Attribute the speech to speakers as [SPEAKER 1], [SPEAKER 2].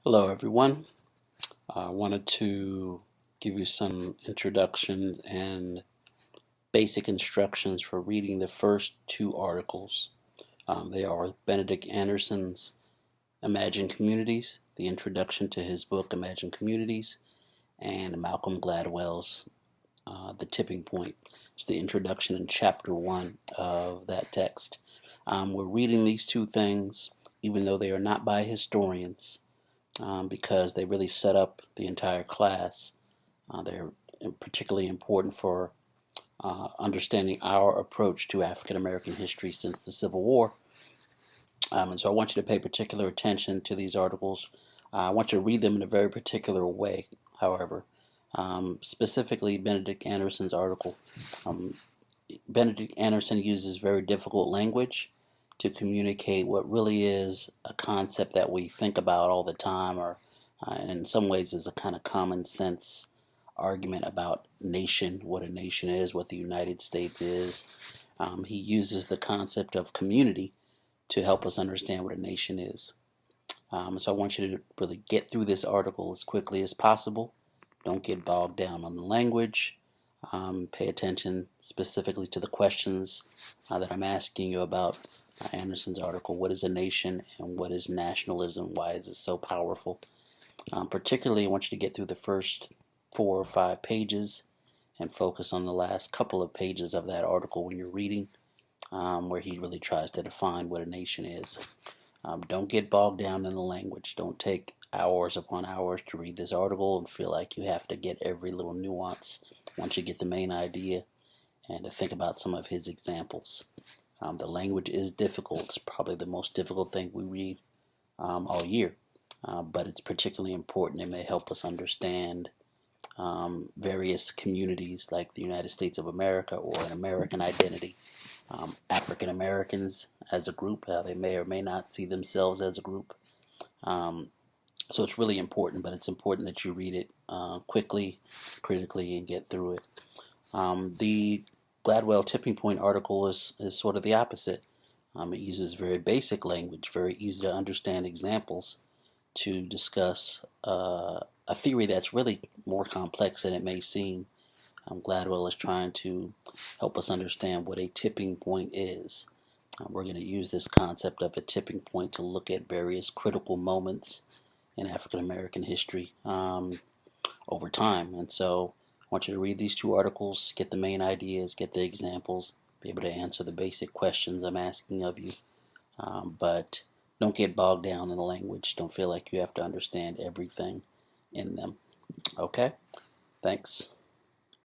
[SPEAKER 1] Hello, everyone. I wanted to give you some introductions and basic instructions for reading the first two articles. They are Benedict Anderson's Imagine Communities, the introduction to his book Imagine Communities, and Malcolm Gladwell's The Tipping Point. It's the introduction in chapter 1 of that text. We're reading these two things, even though they are not by historians. Because they really set up the entire class. They're particularly important for understanding our approach to African American history since the Civil War. And so I want you to pay particular attention to these articles. I want you to read them in a very particular way, however. Specifically, Benedict Anderson's article. Um, Benedict Anderson uses very difficult language to communicate what really is a concept that we think about all the time, or in some ways is a kind of common sense argument about nation, what a nation is, what the United States is. He uses the concept of community to help us understand what a nation is. So I want you to really get through this article as quickly as possible. Don't get bogged down on the language. Pay attention specifically to the questions that I'm asking you about Anderson's article. What is a nation and what is nationalism? Why is it so powerful? Particularly, I want you to get through the first 4 or 5 pages and focus on the last couple of pages of that article when you're reading, where he really tries to define what a nation is. Don't get bogged down in the language. Don't take hours upon hours to read this article and feel like you have to get every little nuance once you get the main idea, and to think about some of his examples. The language is difficult. It's probably the most difficult thing we read all year, but it's particularly important. It may help us understand various communities like the United States of America or an American identity. African Americans as a group, they may or may not see themselves as a group. So it's really important, but it's important that you read it quickly, critically, and get through it. The Gladwell Tipping Point article is sort of the opposite. It uses very basic language, very easy to understand examples to discuss a theory that's really more complex than it may seem. Gladwell is trying to help us understand what a tipping point is. We're going to use this concept of a tipping point to look at various critical moments in African American history over time. And so I want you to read these two articles, get the main ideas, get the examples, be able to answer the basic questions I'm asking of you. But don't get bogged down in the language. Don't feel like you have to understand everything in them. Okay? Thanks.